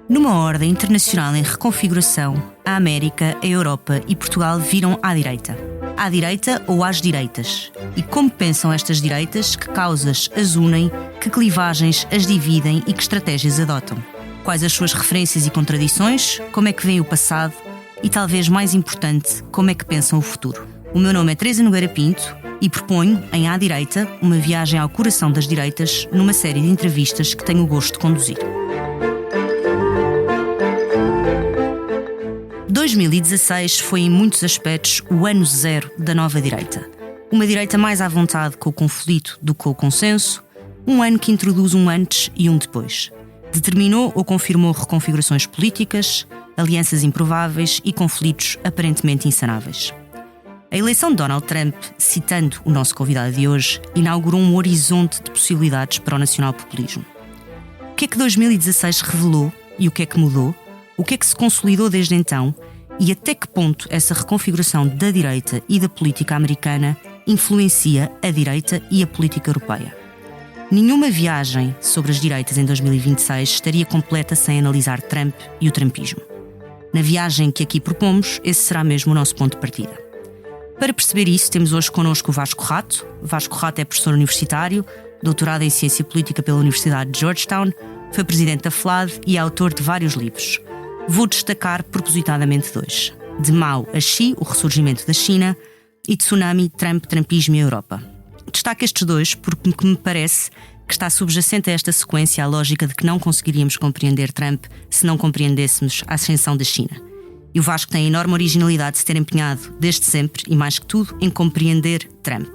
Numa ordem internacional em reconfiguração, a América, a Europa e Portugal viram à direita. À direita ou às direitas? E como pensam estas direitas, que causas as unem, que clivagens as dividem e que estratégias adotam? Quais as suas referências e contradições? Como é que veem o passado? E talvez mais importante, como é que pensam o futuro? O meu nome é Teresa Nogueira Pinto e proponho, em À Direita, uma viagem ao coração das direitas numa série de entrevistas que tenho o gosto de conduzir. 2016 foi em muitos aspectos o ano zero da nova direita. Uma direita mais à vontade com o conflito do que com o consenso, um ano que introduz um antes e um depois. Determinou ou confirmou reconfigurações políticas, alianças improváveis e conflitos aparentemente insanáveis. A eleição de Donald Trump, citando o nosso convidado de hoje, inaugurou um horizonte de possibilidades para o nacional-populismo. O que é que 2016 revelou e o que é que mudou? O que é que se consolidou desde então e até que ponto essa reconfiguração da direita e da política americana influencia a direita e a política europeia? Nenhuma viagem sobre as direitas em 2026 estaria completa sem analisar Trump e o trumpismo. Na viagem que aqui propomos, esse será mesmo o nosso ponto de partida. Para perceber isso, temos hoje connosco o Vasco Rato. Vasco Rato é professor universitário, doutorado em Ciência Política pela Universidade de Georgetown, foi presidente da FLAD e é autor de vários livros. Vou destacar propositadamente dois: De Mao a Xi, o ressurgimento da China, e Tsunami, Trump, Trumpismo e Europa. Destaco estes dois porque me parece que está subjacente a esta sequência a lógica de que não conseguiríamos compreender Trump se não compreendêssemos a ascensão da China. E o Vasco tem a enorme originalidade de se ter empenhado, desde sempre, e mais que tudo, em compreender Trump.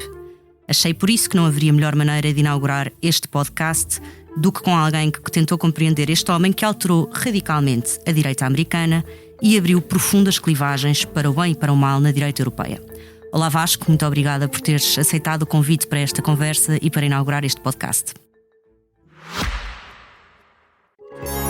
Achei por isso que não haveria melhor maneira de inaugurar este podcast do que com alguém que tentou compreender este homem que alterou radicalmente a direita americana e abriu profundas clivagens para o bem e para o mal na direita europeia. Olá Vasco, muito obrigada por teres aceitado o convite para esta conversa e para inaugurar este podcast.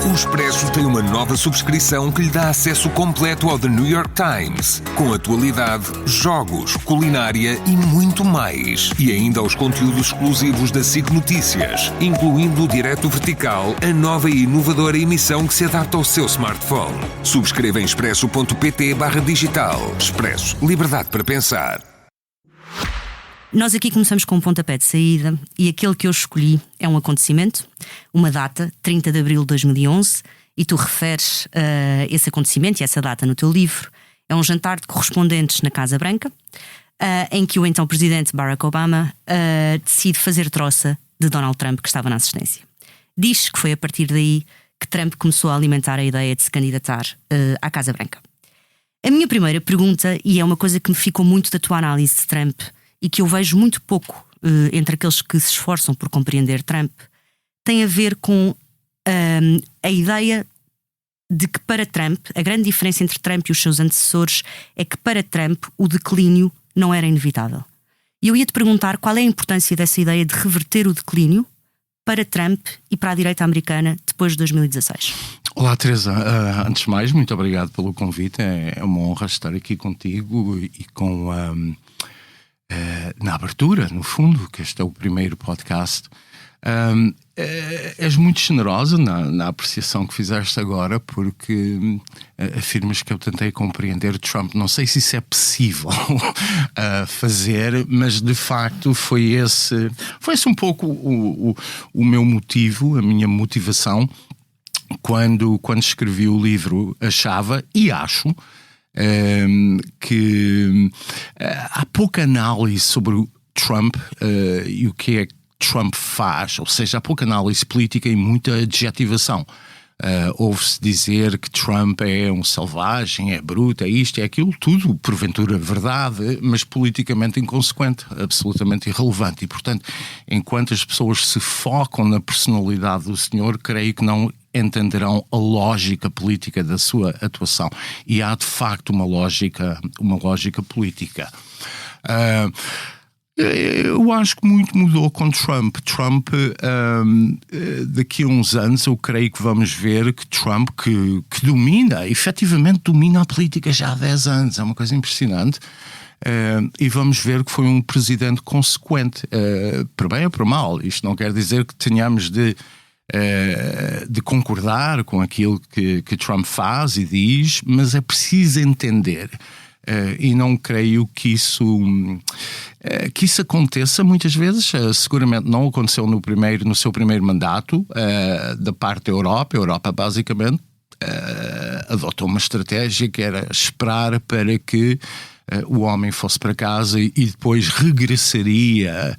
O Expresso tem uma nova subscrição que lhe dá acesso completo ao The New York Times, com atualidade, jogos, culinária e muito mais. E ainda aos conteúdos exclusivos da SIC Notícias, incluindo o Direto Vertical, a nova e inovadora emissão que se adapta ao seu smartphone. Subscreva em expresso.pt/digital. Expresso. Liberdade para pensar. Nós aqui começamos com um pontapé de saída e aquele que eu escolhi é um acontecimento, uma data, 30 de abril de 2011, e tu referes esse acontecimento e essa data no teu livro. É um jantar de correspondentes na Casa Branca, em que o então presidente Barack Obama decide fazer troça de Donald Trump, que estava na assistência. Diz que foi a partir daí que Trump começou a alimentar a ideia de se candidatar à Casa Branca. A minha primeira pergunta, e é uma coisa que me ficou muito da tua análise de Trump, e que eu vejo muito pouco entre aqueles que se esforçam por compreender Trump, tem a ver com a ideia de que para Trump, a grande diferença entre Trump e os seus antecessores é que para Trump o declínio não era inevitável. E eu ia-te perguntar qual é a importância dessa ideia de reverter o declínio para Trump e para a direita americana depois de 2016. Olá Teresa, antes de mais, muito obrigado pelo convite, é uma honra estar aqui contigo e com... na abertura, no fundo, que este é o primeiro podcast. És muito generosa na apreciação que fizeste agora, porque afirmas que eu tentei compreender Trump. Não sei se isso é possível fazer, mas de facto foi esse um pouco o meu motivo, a minha motivação quando escrevi o livro. Achava e acho que há pouca análise sobre o Trump e o que é que Trump faz, ou seja, há pouca análise política e muita adjetivação. Ouve-se dizer que Trump é um selvagem, é bruto, é isto, é aquilo, tudo porventura verdade, mas politicamente inconsequente, absolutamente irrelevante. E portanto, enquanto as pessoas se focam na personalidade do senhor, creio que não entenderão a lógica política da sua atuação. E há de facto uma lógica política. Eu acho que muito mudou com Trump. Daqui a uns anos eu creio que vamos ver que Trump efetivamente domina a política já há 10 anos. É uma coisa impressionante. e vamos ver que foi um presidente consequente, por bem ou por mal. Isto não quer dizer que tenhamos de concordar com aquilo que Trump faz e diz, mas é preciso entender. E não creio que isso aconteça muitas vezes. Seguramente não aconteceu no seu primeiro mandato da parte da Europa. A Europa basicamente adotou uma estratégia que era esperar para que o homem fosse para casa e depois regressaria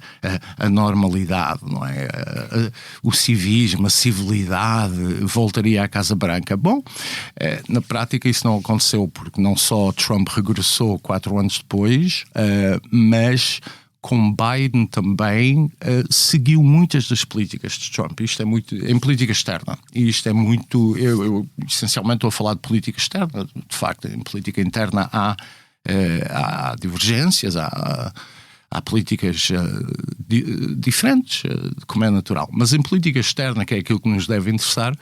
à normalidade, não é? O civismo, a civilidade voltaria à Casa Branca. Bom, na prática isso não aconteceu, porque não só Trump regressou 4 anos depois, mas com Biden também seguiu muitas das políticas de Trump. Isto é muito em política externa. E isto é muito... Eu essencialmente estou a falar de política externa. De facto, em política interna há divergências, há políticas diferentes, como é natural. Mas em política externa, que é aquilo que nos deve interessar,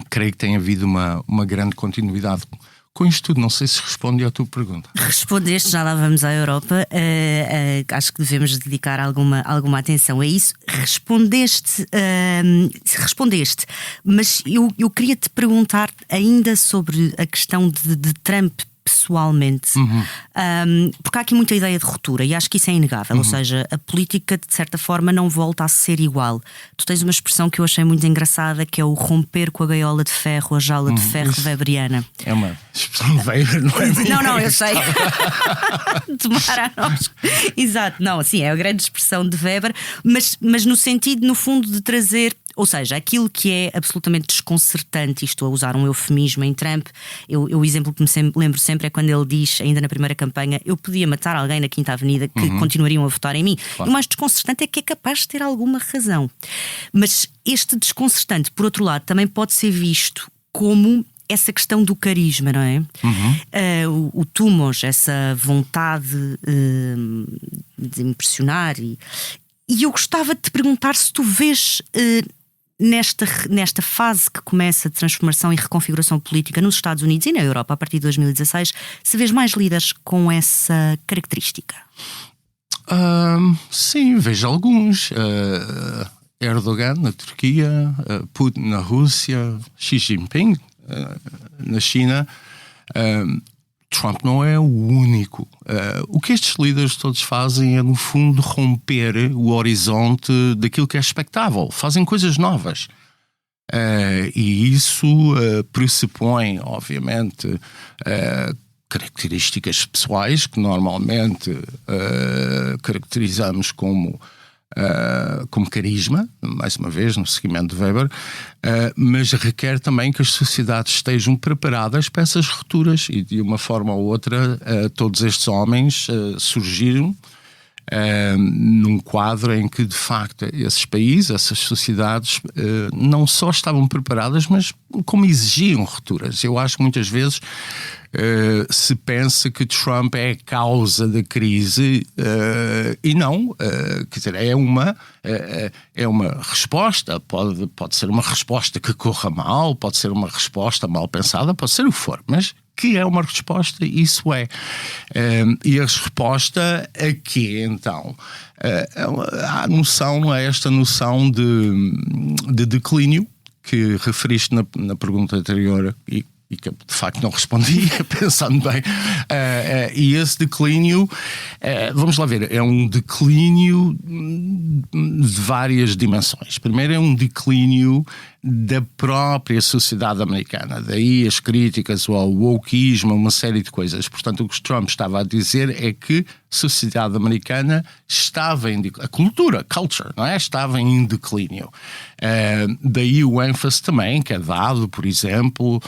creio que tem havido uma grande continuidade. Com isto tudo, não sei se respondi à tua pergunta. Respondeste, já lá vamos à Europa. Acho que devemos dedicar alguma atenção a isso. Respondeste, mas eu queria te perguntar ainda sobre a questão de Trump pessoalmente, porque há aqui muita ideia de ruptura e acho que isso é inegável, ou seja, a política de certa forma não volta a ser igual. Tu tens uma expressão que eu achei muito engraçada, que é o romper com a gaiola de ferro, a jaula de ferro weberiana. É uma expressão de Weber, não é? Não, eu sei. Tomara a nós. Exato, não, assim, é a grande expressão de Weber, mas no sentido, no fundo, de trazer... Ou seja, aquilo que é absolutamente desconcertante, e estou a usar um eufemismo em Trump, o exemplo que me lembro sempre é quando ele diz, ainda na primeira campanha, eu podia matar alguém na Quinta Avenida que continuariam a votar em mim. Claro. E o mais desconcertante é que é capaz de ter alguma razão. Mas este desconcertante, por outro lado, também pode ser visto como essa questão do carisma, não é? O Tumos, essa vontade de impressionar. E eu gostava de te perguntar se tu vês... Nesta fase que começa de transformação e reconfiguração política nos Estados Unidos e na Europa a partir de 2016, se vês mais líderes com essa característica? Sim, vejo alguns. Erdogan na Turquia, Putin na Rússia, Xi Jinping na China. Trump não é o único. O que estes líderes todos fazem é, no fundo, romper o horizonte daquilo que é expectável. Fazem coisas novas. E isso pressupõe, obviamente, características pessoais que normalmente caracterizamos como carisma, mais uma vez, no seguimento de Weber, mas requer também que as sociedades estejam preparadas para essas rupturas e, de uma forma ou outra, todos estes homens surgiram num quadro em que, de facto, esses países, essas sociedades, não só estavam preparadas, mas como exigiam rupturas. Eu acho que muitas vezes se pensa que Trump é a causa da crise e não, quer dizer, é uma resposta, pode ser uma resposta que corra mal, pode ser uma resposta mal pensada, pode ser o que for, mas que é uma resposta, isso é. E a resposta aqui, então, há esta noção de declínio que referiste na pergunta anterior e que de facto não respondi, pensando bem. E esse declínio, vamos lá ver, é um declínio de várias dimensões. Primeiro é um declínio da própria sociedade americana. Daí as críticas ao wokeismo, uma série de coisas. Portanto, o que Trump estava a dizer é que a sociedade americana estava em declínio. A culture, não é? Estava em declínio. Daí o ênfase também que é dado, por exemplo,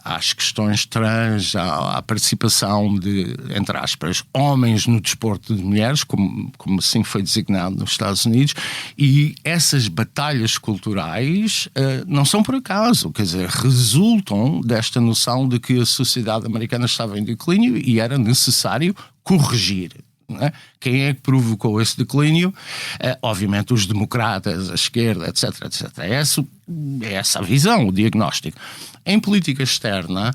às questões trans, à participação de, entre aspas, homens no desporto de mulheres, como assim foi designado nos Estados Unidos, e essas batalhas culturais não são por acaso, quer dizer, resultam desta noção de que a sociedade americana estava em declínio e era necessário corrigir. Não é? Quem é que provocou esse declínio? Obviamente os democratas, a esquerda, etc. É essa a visão, o diagnóstico. Em política externa,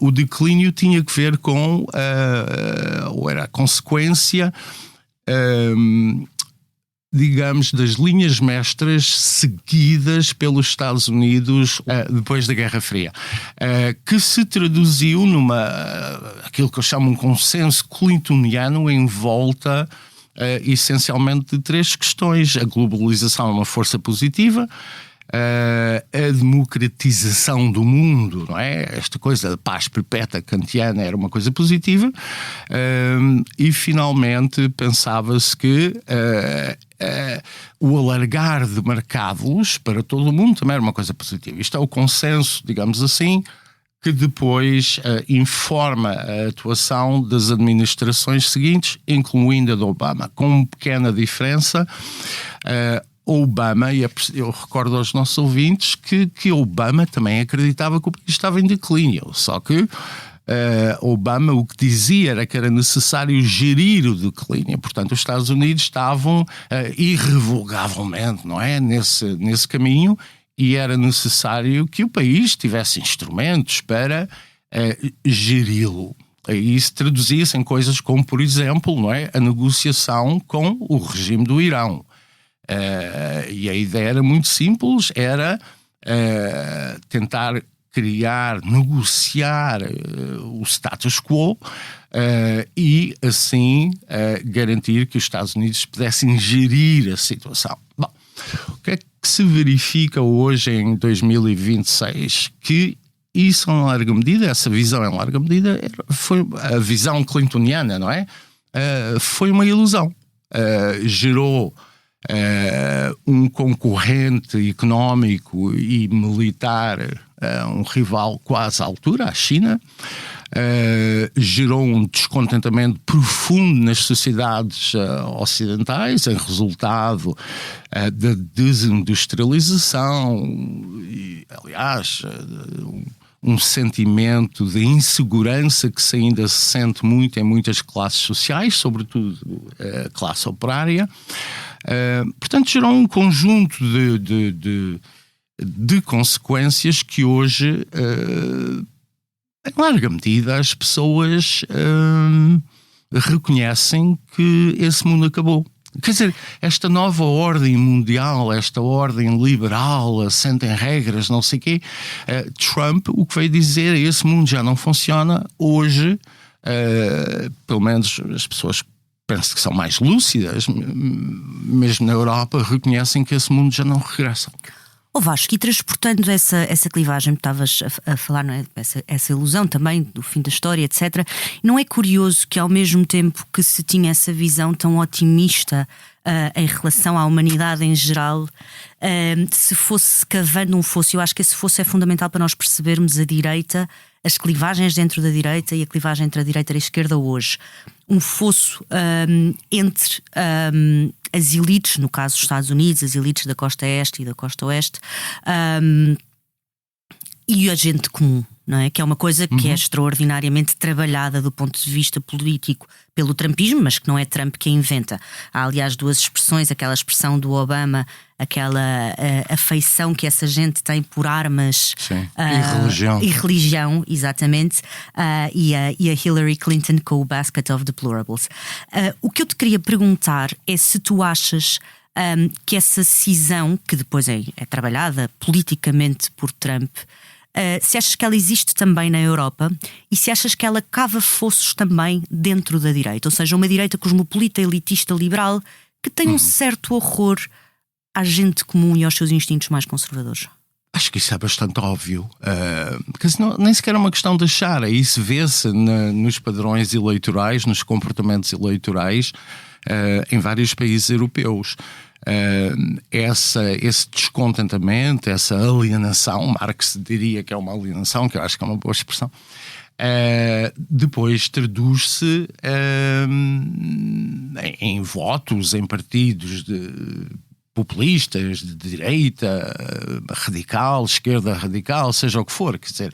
o declínio tinha que ver com, ou era a consequência, digamos, das linhas mestras seguidas pelos Estados Unidos depois da Guerra Fria, que se traduziu aquilo que eu chamo um consenso clintoniano em volta essencialmente de 3 questões. A globalização é uma força positiva, a democratização do mundo, não é? Esta coisa da paz perpétua kantiana era uma coisa positiva, e finalmente pensava-se que o alargar de mercados para todo o mundo também era uma coisa positiva. Isto é o consenso, digamos assim, que depois informa a atuação das administrações seguintes, incluindo a de Obama, com uma pequena diferença. Obama, e eu recordo aos nossos ouvintes que Obama também acreditava que o país estava em declínio, só que Obama o que dizia era que era necessário gerir o declínio. Portanto, os Estados Unidos estavam irrevogavelmente, não é, nesse caminho, e era necessário que o país tivesse instrumentos para geri-lo. E isso traduzia-se em coisas como, por exemplo, não é, a negociação com o regime do Irão. E a ideia era muito simples, era tentar negociar o status quo e assim garantir que os Estados Unidos pudessem gerir a situação. Bom, o que é que se verifica hoje em 2026? Que isso em larga medida, essa visão em larga medida, foi a visão clintoniana, não é? Foi uma ilusão. Gerou um concorrente económico e militar, um rival quase à altura, a China, gerou um descontentamento profundo nas sociedades ocidentais, em resultado da desindustrialização e, aliás, um sentimento de insegurança que ainda se sente muito em muitas classes sociais, sobretudo a classe operária. Portanto, gerou um conjunto de consequências que hoje, em larga medida, as pessoas reconhecem que esse mundo acabou. Quer dizer, esta nova ordem mundial, esta ordem liberal, assente em regras, não sei o quê, Trump o que veio dizer é que esse mundo já não funciona. Hoje, pelo menos as pessoas penso que são mais lúcidas, mesmo na Europa, reconhecem que esse mundo já não regressa. Vasco, e transportando essa clivagem que estavas a falar, não é? essa ilusão também do fim da história, etc., não é curioso que ao mesmo tempo que se tinha essa visão tão otimista em relação à humanidade em geral, se fosse cavando um fosso, eu acho que esse fosso é fundamental para nós percebermos a direita, as clivagens dentro da direita e a clivagem entre a direita e a esquerda hoje. Um fosso entre as elites, no caso dos Estados Unidos, as elites da costa este e da costa oeste, e a gente comum, não é? Que é uma coisa que é extraordinariamente trabalhada do ponto de vista político pelo trumpismo, mas que não é Trump que a inventa. Há, aliás, 2 expressões, aquela expressão do Obama, aquela afeição que essa gente tem por armas. Sim. E religião, exatamente, e a Hillary Clinton com o basket of deplorables. O que eu te queria perguntar é se tu achas que essa cisão, que depois é trabalhada politicamente por Trump, se achas que ela existe também na Europa e se achas que ela cava fossos também dentro da direita, ou seja, uma direita cosmopolita, elitista, liberal, que tem um certo horror à gente comum e aos seus instintos mais conservadores. Acho que isso é bastante óbvio, porque nem sequer é uma questão de achar, isso vê-se nos padrões eleitorais, nos comportamentos eleitorais em vários países europeus. Esse descontentamento, essa alienação, Marx diria que é uma alienação, que eu acho que é uma boa expressão, depois traduz-se em votos, em partidos populistas, de direita, radical, esquerda radical, seja o que for, quer dizer,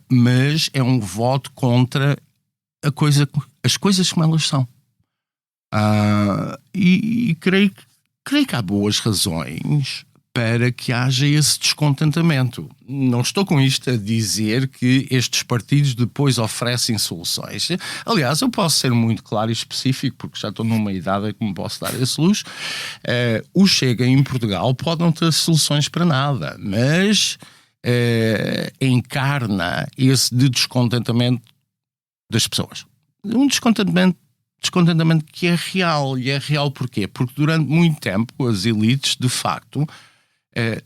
mas é um voto contra as coisas como elas são. E creio que há boas razões para que haja esse descontentamento. Não estou com isto a dizer que estes partidos depois oferecem soluções. Aliás, eu posso ser muito claro e específico, porque já estou numa idade em que me posso dar esse luxo. O Chega em Portugal pode não ter soluções para nada, mas encarna esse de descontentamento das pessoas. Um descontentamento que é real. E é real porquê? Porque durante muito tempo as elites, de facto,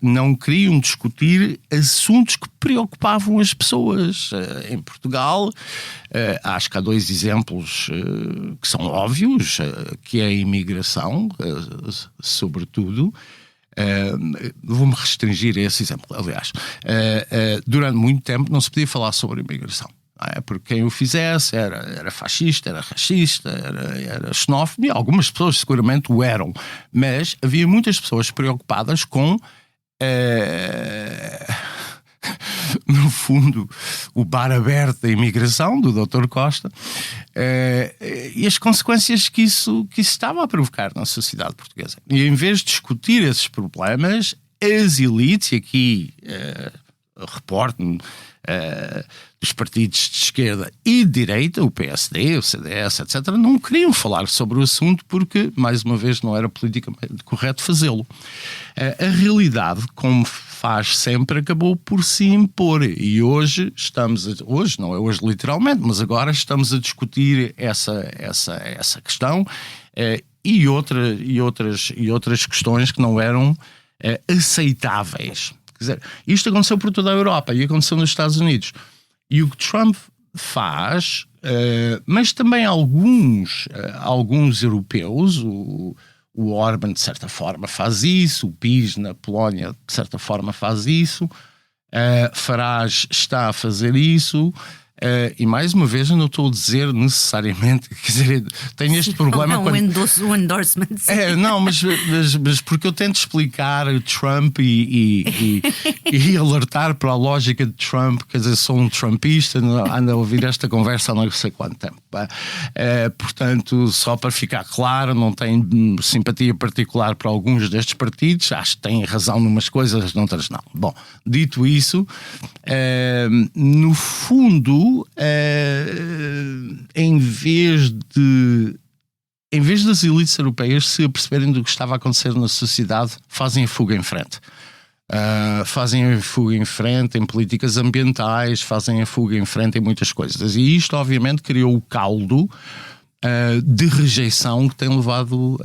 não queriam discutir assuntos que preocupavam as pessoas. Em Portugal, acho que há 2 exemplos que são óbvios, que é a imigração, sobretudo. Vou-me restringir a esse exemplo. Aliás, durante muito tempo não se podia falar sobre a imigração. Porque quem o fizesse era fascista, era racista, era xenófobo, e algumas pessoas seguramente o eram. Mas havia muitas pessoas preocupadas com, no fundo, o bar aberto da imigração, do Dr. Costa, e as consequências que isso estava a provocar na sociedade portuguesa. E em vez de discutir esses problemas, as elites, e aqui reporto-me, dos partidos de esquerda e de direita, o PSD, o CDS, etc., não queriam falar sobre o assunto porque, mais uma vez, não era politicamente correto fazê-lo. A realidade, como faz sempre, acabou por se impor. E hoje hoje não é hoje literalmente, mas agora estamos a discutir essa questão e outras questões que não eram aceitáveis. Quer dizer, isto aconteceu por toda a Europa e aconteceu nos Estados Unidos. E o que Trump faz, mas também alguns europeus, o Orban de certa forma faz isso, o PiS na Polónia de certa forma faz isso, Farage está a fazer isso. E mais uma vez eu não estou a dizer necessariamente, quer dizer, tenho este problema quando... um endorsement. Não, mas porque eu tento explicar Trump e alertar para a lógica de Trump, quer dizer, sou um trumpista, ando a ouvir esta conversa há não sei quanto tempo. Portanto, só para ficar claro, não tenho simpatia particular para alguns destes partidos, acho que têm razão numas coisas, noutras não. Bom, dito isso, no fundo, em vez das elites europeias se aperceberem do que estava a acontecer na sociedade, fazem a fuga em frente. Fazem a fuga em frente em políticas ambientais, fazem a fuga em frente em muitas coisas. E isto, obviamente, criou o caldo de rejeição que tem levado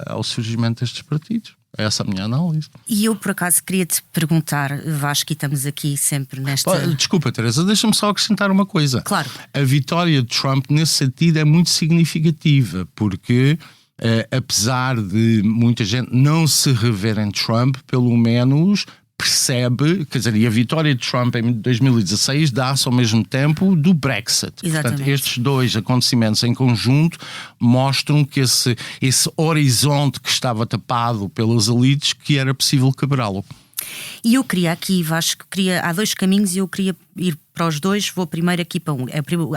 ao surgimento destes partidos. Essa é a minha análise. E eu, por acaso, queria-te perguntar, Vasco, e estamos aqui sempre nesta... Desculpa, Teresa, deixa-me só acrescentar uma coisa. Claro. A vitória de Trump, nesse sentido, é muito significativa, porque, apesar de muita gente não se rever em Trump, pelo menos percebe, quer dizer, e a vitória de Trump em 2016 dá-se ao mesmo tempo do Brexit. Exatamente. Portanto, estes 2 acontecimentos em conjunto mostram que esse horizonte que estava tapado pelas elites, que era possível quebrá-lo. E eu queria aqui, Vasco, há 2 caminhos e eu queria ir para os 2. Vou primeiro aqui para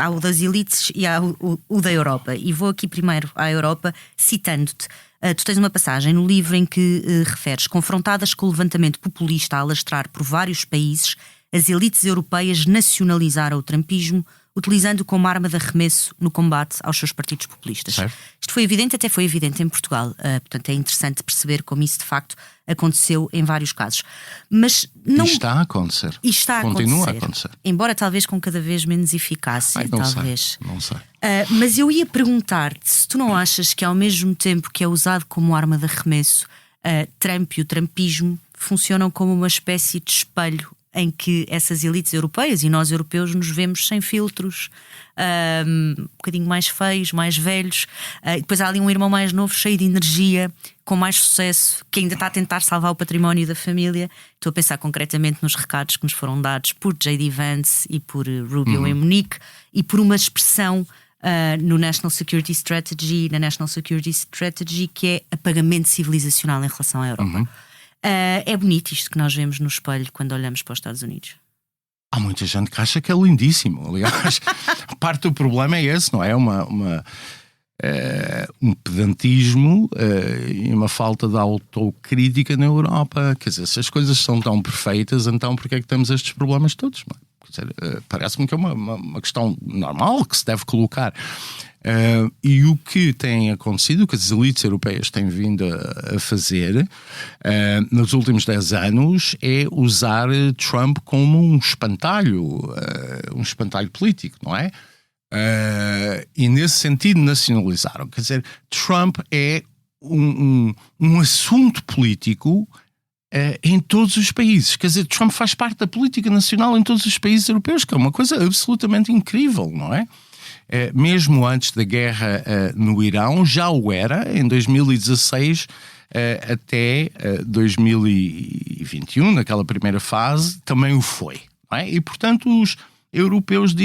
há o das elites e há o da Europa. E vou aqui primeiro à Europa, citando-te. Tu tens uma passagem no livro em que referes: confrontadas com o levantamento populista a alastrar por vários países, as elites europeias nacionalizaram o trumpismo, utilizando-o como arma de arremesso no combate aos seus partidos populistas. Certo. Isto foi evidente, até foi evidente em Portugal. Portanto, é interessante perceber como isso de facto aconteceu em vários casos. Mas não... E está a acontecer. Continua a acontecer. Embora talvez com cada vez menos eficácia. Não sei. Mas eu ia perguntar-te se tu não achas que, ao mesmo tempo que é usado como arma de arremesso, Trump e o trumpismo funcionam como uma espécie de espelho em que essas elites europeias e nós europeus nos vemos sem filtros, um bocadinho mais feios, mais velhos, e depois há ali um irmão mais novo, cheio de energia, com mais sucesso, que ainda está a tentar salvar o património da família. Estou a pensar concretamente nos recados que nos foram dados por J.D. Vance e por Rubio em Munique, e por uma expressão no National Security Strategy, na National Security Strategy, que é apagamento civilizacional em relação à Europa. É bonito isto que nós vemos no espelho quando olhamos para os Estados Unidos. Há muita gente que acha que é lindíssimo. Aliás, parte do problema é esse, não é? um pedantismo e uma falta de autocrítica na Europa. Quer dizer, se as coisas são tão perfeitas, então porquê é que temos estes problemas todos? Quer dizer, parece-me que é uma questão normal que se deve colocar. E o que tem acontecido, o que as elites europeias têm vindo a fazer nos últimos 10 anos é usar Trump como um espantalho político, não é? E nesse sentido nacionalizaram. Quer dizer, Trump é um assunto político em todos os países. Quer dizer, Trump faz parte da política nacional em todos os países europeus, que é uma coisa absolutamente incrível, não é? Mesmo antes da guerra no Irão, já o era, em 2016 até 2021, naquela primeira fase, também o foi. Não é? E, portanto, os europeus,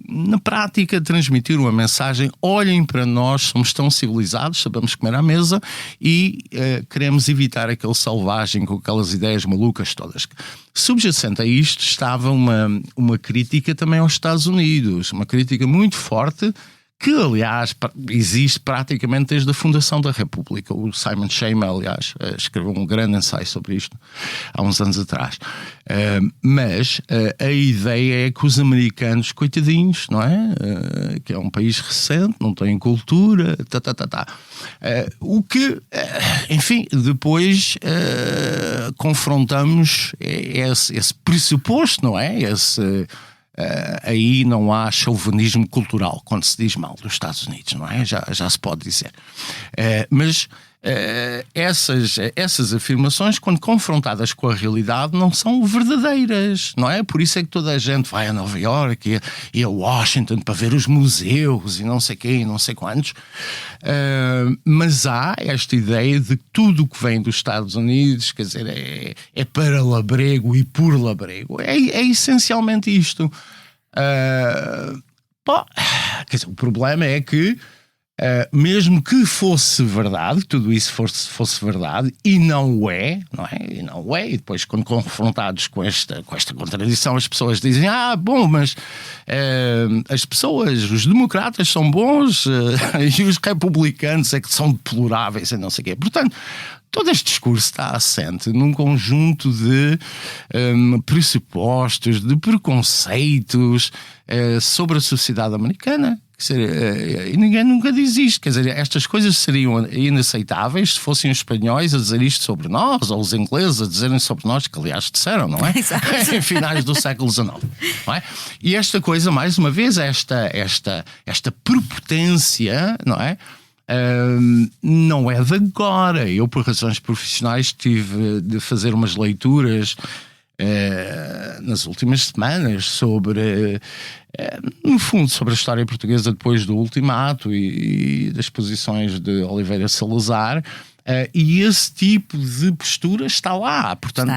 na prática, transmitiram a mensagem: olhem para nós, somos tão civilizados, sabemos comer à mesa e queremos evitar aquele selvagem com aquelas ideias malucas todas. Subjacente a isto estava uma crítica também aos Estados Unidos, uma crítica muito forte, que aliás existe praticamente desde a fundação da República. O Simon Schama, aliás, escreveu um grande ensaio sobre isto há uns anos atrás. Mas a ideia é que os americanos, coitadinhos, não é? Que é um país recente, não têm cultura, o que, enfim, depois confrontamos esse pressuposto, não é? Aí não há chauvinismo cultural quando se diz mal dos Estados Unidos, não é? Já se pode dizer. Mas essas afirmações, quando confrontadas com a realidade, não são verdadeiras, não é? Por isso é que toda a gente vai a Nova Iorque e a Washington para ver os museus e não sei quê e não sei quantos. Mas há esta ideia de que tudo o que vem dos Estados Unidos, quer dizer, é para labrego e por labrego. É essencialmente isto. Quer dizer, o problema é que mesmo que fosse verdade, tudo isso fosse verdade, e não é, e depois quando confrontados com esta contradição, as pessoas dizem: bom, mas as pessoas, os democratas são bons e os republicanos é que são deploráveis e não sei o quê. Portanto, todo este discurso está assente num conjunto de pressupostos, de preconceitos sobre a sociedade americana. E ninguém nunca diz isto. Quer dizer, estas coisas seriam inaceitáveis se fossem os espanhóis a dizer isto sobre nós, ou os ingleses a dizerem sobre nós, que aliás disseram, não é? Em finais do século XIX. Não é? E esta coisa, mais uma vez, esta prepotência, não é? Não é de agora. Eu, por razões profissionais, tive de fazer umas leituras nas últimas semanas sobre, no fundo, sobre a história portuguesa depois do Ultimato e das posições de Oliveira Salazar. E esse tipo de postura está lá. Portanto,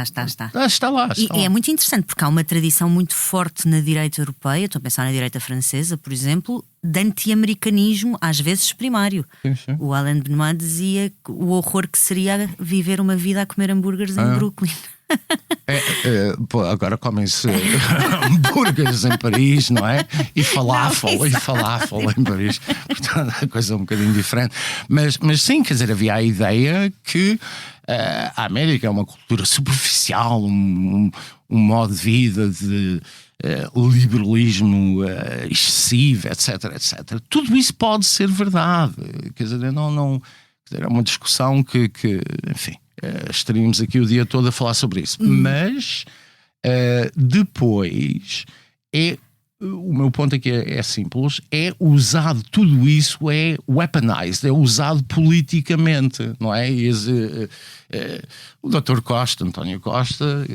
está lá. E é muito interessante porque há uma tradição muito forte na direita europeia, estou a pensar na direita francesa, por exemplo, de anti-americanismo, às vezes primário. Sim. O Alain Benoit dizia o horror que seria viver uma vida a comer hambúrgueres em Brooklyn. Agora comem-se hambúrgueres em Paris, não é? E falafel em Paris. Portanto, a coisa é um bocadinho diferente. Mas sim, quer dizer, havia a ideia que a América é uma cultura superficial, um modo de vida de liberalismo excessivo, etc. Tudo isso pode ser verdade. Quer dizer, não quer dizer, é uma discussão que enfim, estaríamos aqui o dia todo a falar sobre isso. Mas depois o meu ponto aqui é simples: é usado, tudo isso é weaponized, é usado politicamente, não é? O Dr. Costa, António Costa,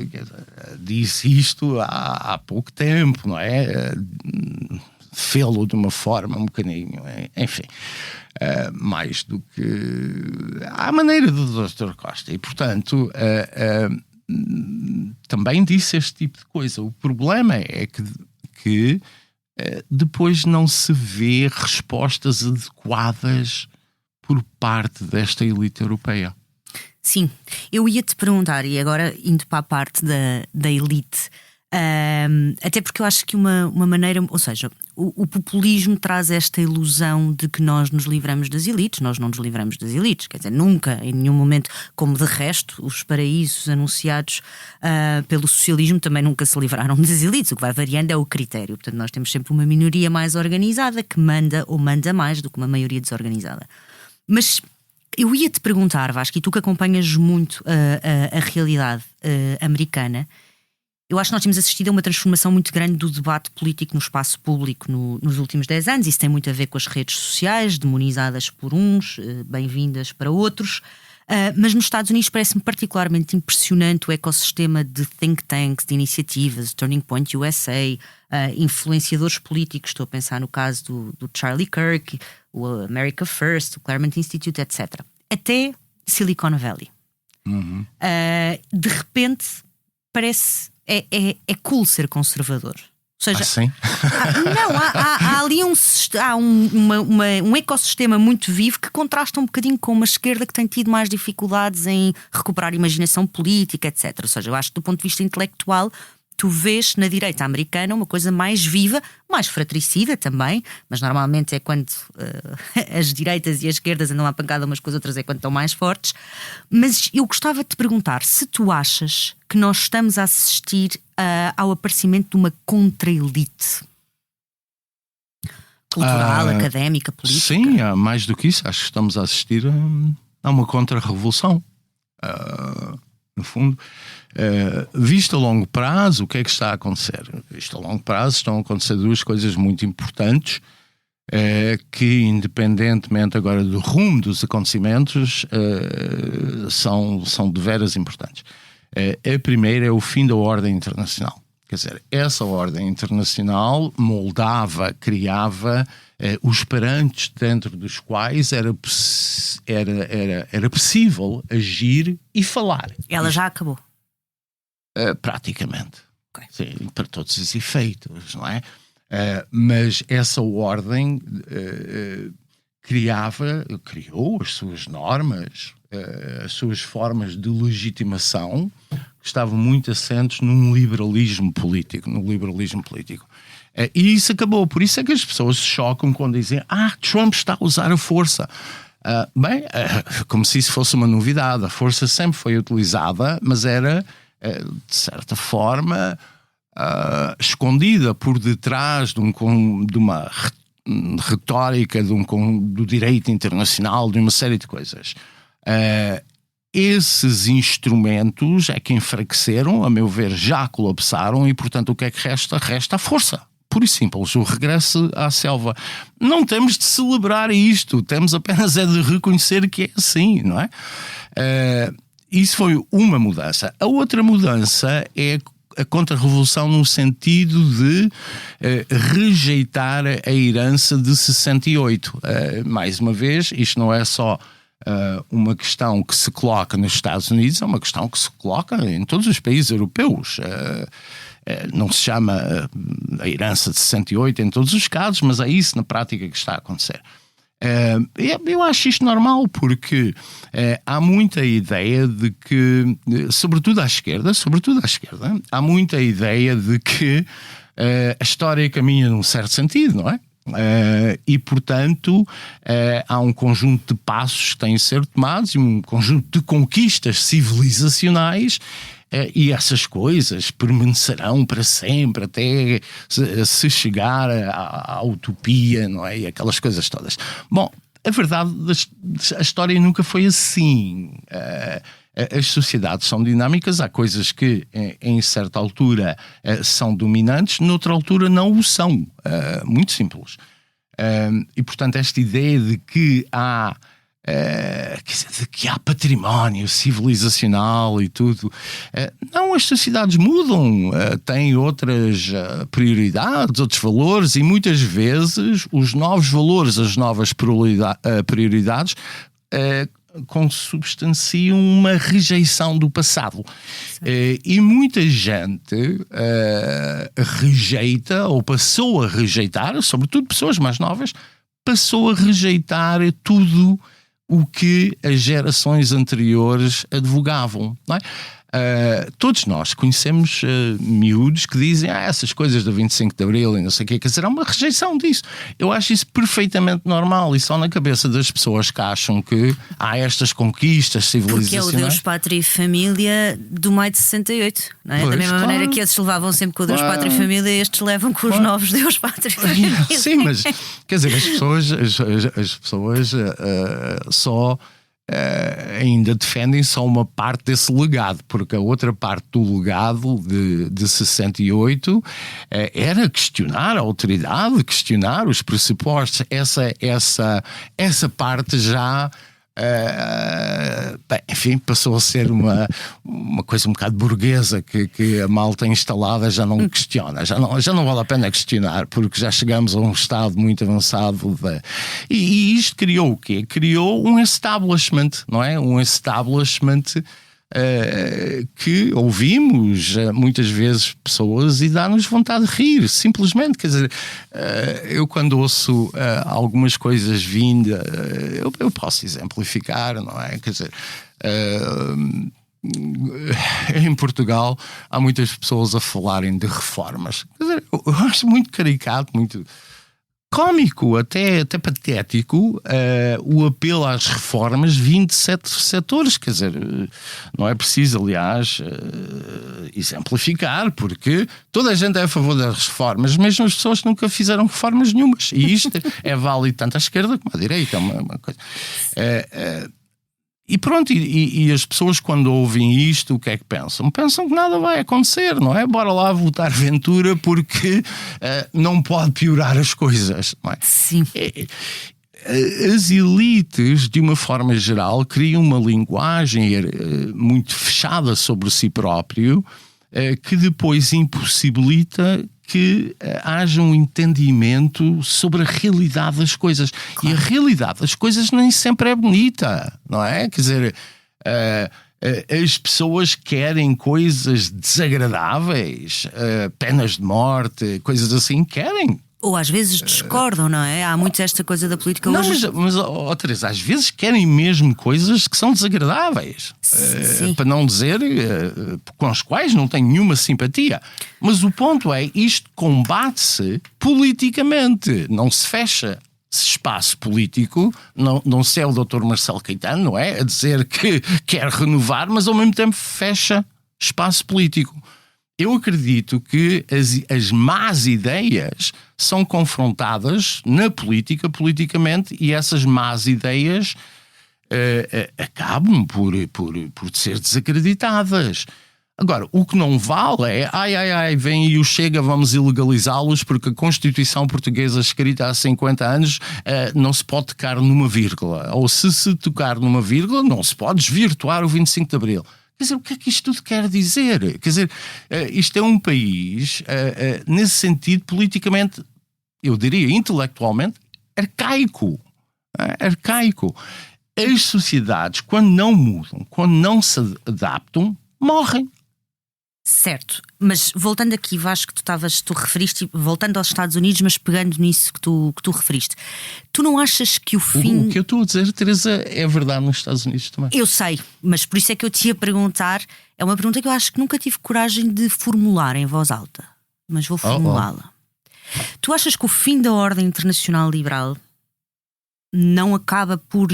disse isto há pouco tempo, não é? Fê-lo de uma forma um bocadinho, enfim, mais do que à maneira do Dr. Costa. E, portanto, também disse este tipo de coisa. O problema é que depois não se vê respostas adequadas por parte desta elite europeia. Sim, eu ia-te perguntar, e agora indo para a parte da elite, até porque eu acho que uma maneira, ou seja, o populismo traz esta ilusão de que nós nos livramos das elites. Nós não nos livramos das elites, quer dizer, nunca, em nenhum momento, como de resto, os paraísos anunciados pelo socialismo também nunca se livraram das elites. O que vai variando é o critério. Portanto, nós temos sempre uma minoria mais organizada que manda ou manda mais do que uma maioria desorganizada. Mas eu ia-te perguntar, Vasco, e tu que acompanhas muito a realidade americana, eu acho que nós temos assistido a uma transformação muito grande do debate político no espaço público nos últimos 10 anos. Isso tem muito a ver com as redes sociais, demonizadas por uns, bem-vindas para outros. Mas nos Estados Unidos parece-me particularmente impressionante o ecossistema de think tanks, de iniciativas, Turning Point USA, influenciadores políticos. Estou a pensar no caso do Charlie Kirk, o America First, o Claremont Institute, etc. Até Silicon Valley. Uhum. De repente parece... É cool ser conservador. Ou seja, sim? há ali um ecossistema muito vivo que contrasta um bocadinho com uma esquerda que tem tido mais dificuldades em recuperar a imaginação política, etc. Ou seja, eu acho que do ponto de vista intelectual tu vês na direita americana uma coisa mais viva, mais fratricida também, mas normalmente é quando as direitas e as esquerdas andam à pancada umas com as outras, é quando estão mais fortes. Mas eu gostava de te perguntar se tu achas que nós estamos a assistir ao aparecimento de uma contra-elite cultural, académica, política. Sim, mais do que isso, acho que estamos a assistir a uma contra-revolução. No fundo, visto a longo prazo, o que é que está a acontecer? Visto a longo prazo, estão a acontecer duas coisas muito importantes que, independentemente agora do rumo dos acontecimentos, são de veras importantes. A primeira é o fim da ordem internacional. Quer dizer, essa ordem internacional moldava, criava os parâmetros dentro dos quais era possível agir e falar. Ela já acabou? Praticamente. Okay. Sim, para todos os efeitos, não é? Mas essa ordem criou as suas normas, as suas formas de legitimação, que estavam muito assentes num liberalismo político, e isso acabou. Por isso é que as pessoas se chocam quando dizem Trump está a usar a força. Como se isso fosse uma novidade. A força sempre foi utilizada, mas era, de certa forma, escondida por detrás de uma retórica do direito internacional, de uma série de coisas. Esses instrumentos é que enfraqueceram, a meu ver, já colapsaram, e portanto o que é que resta? Resta a força. Puro e simples, o regresso à selva. Não temos de celebrar isto, temos apenas de reconhecer que é assim, não é? Isso foi uma mudança. A outra mudança é a contra-revolução no sentido de rejeitar a herança de 68. Mais uma vez, isto não é só uma questão que se coloca nos Estados Unidos, é uma questão que se coloca em todos os países europeus. Não se chama a herança de 68 em todos os casos, mas é isso na prática que está a acontecer. Eu acho isto normal, porque há muita ideia de que, sobretudo à esquerda, há muita ideia de que a história caminha num certo sentido, não é? E portanto há um conjunto de passos que têm de ser tomados e um conjunto de conquistas civilizacionais, e essas coisas permanecerão para sempre até se chegar à utopia, não é? E aquelas coisas todas. Bom, a verdade, a história nunca foi assim. As sociedades são dinâmicas, há coisas que em certa altura são dominantes, noutra altura não o são. Muito simples. E portanto esta ideia de que há património civilizacional e tudo, não, as sociedades mudam, têm outras prioridades, outros valores, e muitas vezes os novos valores, as novas prioridades consubstanciam uma rejeição do passado. E muita gente rejeita, ou passou a rejeitar, sobretudo pessoas mais novas, passou a rejeitar tudo o que as gerações anteriores advogavam, não é? Todos nós conhecemos miúdos que dizem essas coisas do 25 de Abril e não sei o quê, quer dizer, há uma rejeição disso. Eu acho isso perfeitamente normal e só na cabeça das pessoas que acham que há estas conquistas civilizacionais. Porque é o Deus, Pátria e Família do maio de 68, não é? Pois, da mesma claro. maneira que esses levavam sempre com o Deus, Pátria e Família, estes levam com os novos Deus, Pátria e Família. Sim, mas quer dizer, as pessoas só ainda defendem só uma parte desse legado, porque a outra parte do legado de 68 era questionar a autoridade, questionar os pressupostos. Essa parte já enfim, passou a ser uma coisa um bocado burguesa que a malta instalada já não questiona, já não vale a pena questionar, porque já chegamos a um estado muito avançado e isto criou o quê? Criou um establishment, não é? Um establishment que ouvimos muitas vezes pessoas e dá-nos vontade de rir, simplesmente. Quer dizer, eu quando ouço algumas coisas vindas, eu posso exemplificar, não é? Quer dizer, em Portugal há muitas pessoas a falarem de reformas. Quer dizer, eu acho muito caricato, muito cómico, até patético, o apelo às reformas vindo de certos setores. Quer dizer, não é preciso, aliás, exemplificar, porque toda a gente é a favor das reformas, mesmo as pessoas que nunca fizeram reformas nenhumas. E isto é válido tanto à esquerda como à direita. É uma coisa. E pronto, e as pessoas quando ouvem isto, o que é que pensam? Pensam que nada vai acontecer, não é? Bora lá votar Ventura porque não pode piorar as coisas, não é? Sim. As elites, de uma forma geral, criam uma linguagem muito fechada sobre si próprio, que depois impossibilita que haja um entendimento sobre a realidade das coisas. Claro. E a realidade das coisas nem sempre é bonita, não é? Quer dizer, as pessoas querem coisas desagradáveis, penas de morte, coisas assim, querem. Ou às vezes discordam, não é? Há muito esta coisa da política não, hoje. Mas Teresa, às vezes querem mesmo coisas que são desagradáveis. Para não dizer com as quais não tenho nenhuma simpatia. Mas o ponto é, isto combate-se politicamente. Não se fecha espaço político, não se é o Dr. Marcelo Caetano, não é? A dizer que quer renovar, mas ao mesmo tempo fecha espaço político. Eu acredito que as más ideias são confrontadas na política, politicamente, e essas más ideias acabam por ser desacreditadas. Agora, o que não vale é vem aí o Chega, vamos ilegalizá-los porque a Constituição Portuguesa escrita há 50 anos não se pode tocar numa vírgula. Ou se tocar numa vírgula, não se pode desvirtuar o 25 de Abril. Quer dizer, o que é que isto tudo quer dizer? Quer dizer, isto é um país, nesse sentido, politicamente, eu diria intelectualmente, arcaico. Arcaico. As sociedades, quando não mudam, quando não se adaptam, morrem. Certo, mas voltando aqui, Vasco, tu referiste, voltando aos Estados Unidos, mas pegando nisso que tu referiste, tu não achas que o fim... O que eu estou a dizer, Teresa, é verdade nos Estados Unidos também. Eu sei, mas por isso é que eu te ia perguntar, é uma pergunta que eu acho que nunca tive coragem de formular em voz alta, mas vou formulá-la. Tu achas que o fim da ordem internacional liberal não acaba por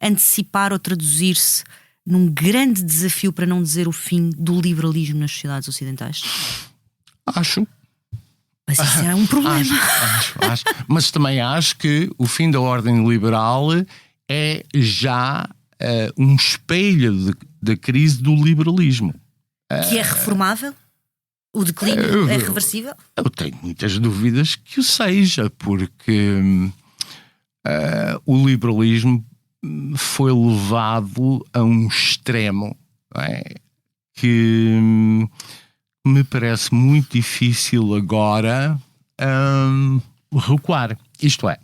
antecipar ou traduzir-se num grande desafio, para não dizer o fim, do liberalismo nas sociedades ocidentais? Acho. Mas isso é um problema. Acho. Mas também acho que o fim da ordem liberal é já um espelho da crise do liberalismo. Que é reformável? O declínio é reversível? Eu tenho muitas dúvidas que o seja, porque o liberalismo foi levado a um extremo, que me parece muito difícil agora recuar. Isto é,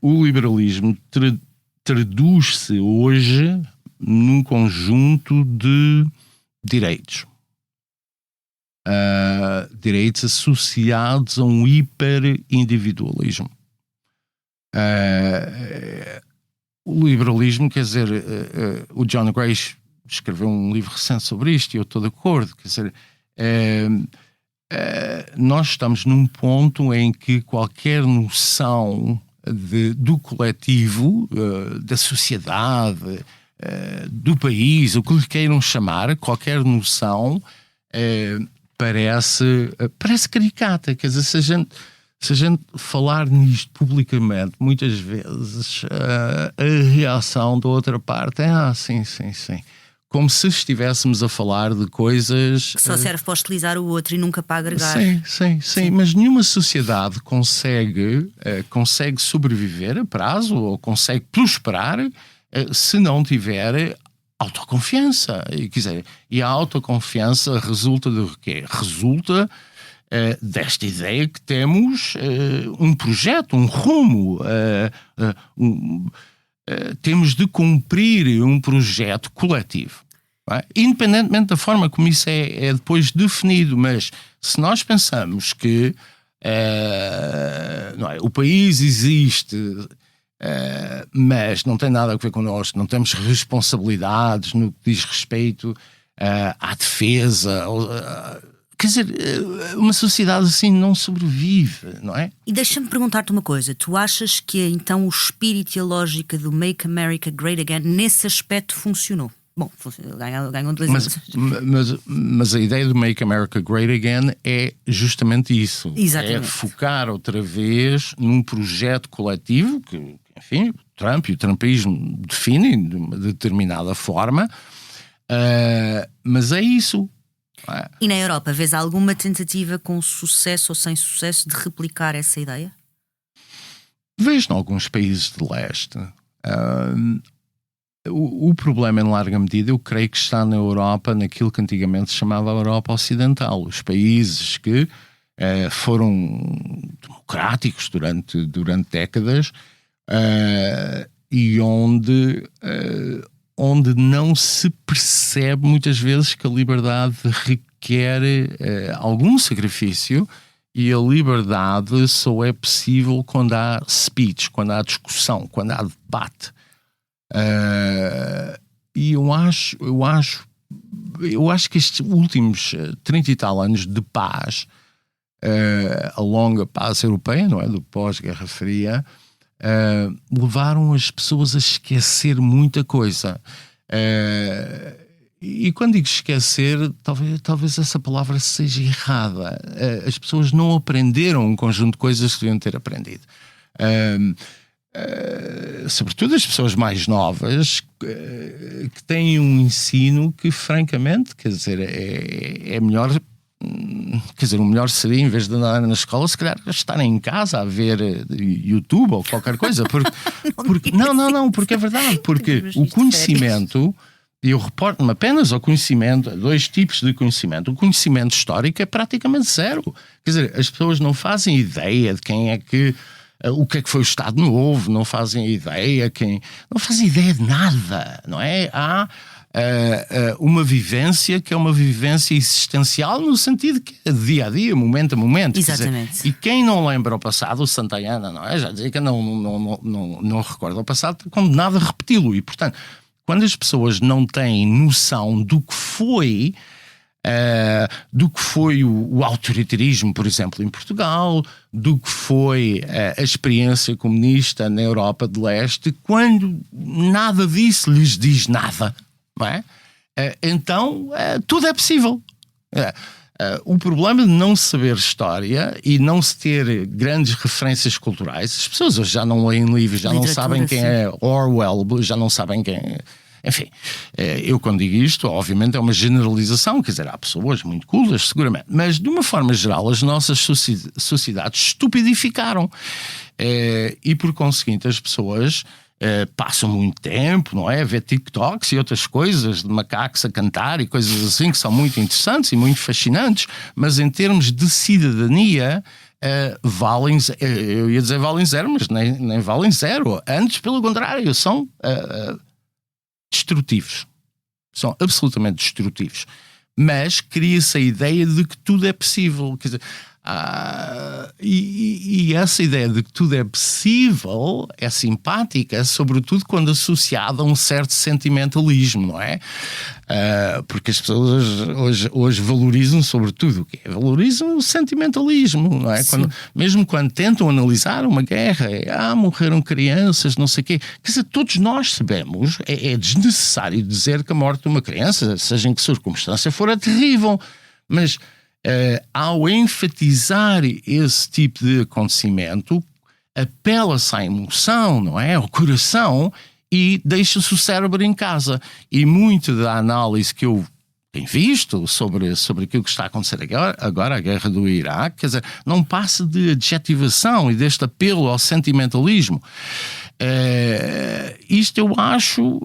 o liberalismo traduz-se hoje num conjunto de direitos. Direitos associados a um hiperindividualismo. O liberalismo, quer dizer, o John Gray escreveu um livro recente sobre isto e eu estou de acordo. Quer dizer, nós estamos num ponto em que qualquer noção do coletivo, da sociedade, do país, o que lhe queiram chamar, qualquer noção parece caricata. Quer dizer, se a gente falar nisto publicamente, muitas vezes a reação da outra parte é sim. Como se estivéssemos a falar de coisas... Que só serve para hostilizar o outro e nunca para agregar. Sim. Mas nenhuma sociedade consegue sobreviver a prazo ou consegue prosperar se não tiver autoconfiança. E a autoconfiança resulta de quê? Resulta desta ideia que temos um projeto, um rumo, temos de cumprir um projeto coletivo. Independentemente da forma como isso é depois definido, mas se nós pensamos que o país existe, mas não tem nada a ver connosco, não temos responsabilidades no que diz respeito à defesa, quer dizer, uma sociedade assim não sobrevive, não é? E deixa-me perguntar-te uma coisa. Tu achas que então o espírito e a lógica do Make America Great Again nesse aspecto funcionou? Bom, ganham 2 anos. Mas a ideia do Make America Great Again é justamente isso. Exatamente. É focar outra vez num projeto coletivo que, enfim, o Trump e o trumpismo definem de uma determinada forma, mas é isso. E na Europa, vês alguma tentativa com sucesso ou sem sucesso de replicar essa ideia? Vejo em alguns países de leste. O problema, em larga medida, eu creio que está na Europa, naquilo que antigamente se chamava a Europa Ocidental. Os países que foram democráticos durante décadas e onde não se percebe muitas vezes que a liberdade requer algum sacrifício, e a liberdade só é possível quando há speech, quando há discussão, quando há debate. E eu acho que estes últimos 30 e tal anos de paz, a longa paz europeia, não é? Do pós-Guerra Fria, levaram as pessoas a esquecer muita coisa. E quando digo esquecer, talvez essa palavra seja errada. As pessoas não aprenderam um conjunto de coisas que deviam ter aprendido. Sobretudo as pessoas mais novas que têm um ensino que, francamente, quer dizer, é melhor. Quer dizer, o melhor seria, em vez de andar na escola, se calhar estarem em casa a ver YouTube ou qualquer coisa. Porque é verdade. Porque o conhecimento, e eu reporto-me apenas ao conhecimento, a 2 tipos de conhecimento. O conhecimento histórico é praticamente zero. Quer dizer, as pessoas não fazem ideia de quem é que. O que é que foi o Estado Novo, não fazem ideia, não fazem ideia de nada, não é? Há uma vivência que é uma vivência existencial no sentido que é de dia a dia, momento a momento. Exatamente. Dizer, e quem não lembra o passado, o Santayana, não é? Já dizia que não recorda o passado, está condenado a repeti-lo. E, portanto, quando as pessoas não têm noção do que foi o autoritarismo, por exemplo, em Portugal, do que foi a experiência comunista na Europa de Leste, quando nada disso lhes diz nada, não é? Então tudo é possível. O problema de não saber história e não se ter grandes referências culturais, as pessoas hoje já não leem livros, já não sabem quem é Orwell, já não sabem quem é. Enfim, eu quando digo isto, obviamente é uma generalização, quer dizer, há pessoas muito cultas, seguramente, mas de uma forma geral as nossas sociedades estupidificaram e por conseguinte as pessoas passam muito tempo, não é, a ver TikToks e outras coisas de macacos a cantar e coisas assim que são muito interessantes e muito fascinantes, mas em termos de cidadania valem, eu ia dizer valem zero, mas nem valem zero, antes pelo contrário, são destrutivos, são absolutamente destrutivos, mas cria-se a ideia de que tudo é possível. Quer dizer, E essa ideia de que tudo é possível é simpática, sobretudo quando associada a um certo sentimentalismo, não é? Porque as pessoas hoje valorizam sobretudo o quê? Valorizam o sentimentalismo, não é? Mesmo quando tentam analisar uma guerra, morreram crianças, não sei o quê. Quer dizer, todos nós sabemos, é desnecessário dizer que a morte de uma criança, seja em que circunstância for, é terrível, mas ao enfatizar esse tipo de acontecimento, apela-se à emoção, não é? Ao coração, e deixa-se o cérebro em casa. E muito da análise que eu tenho visto sobre aquilo que está a acontecer agora, a guerra do Iraque, quer dizer, não passa de adjetivação e deste apelo ao sentimentalismo. Isto eu acho,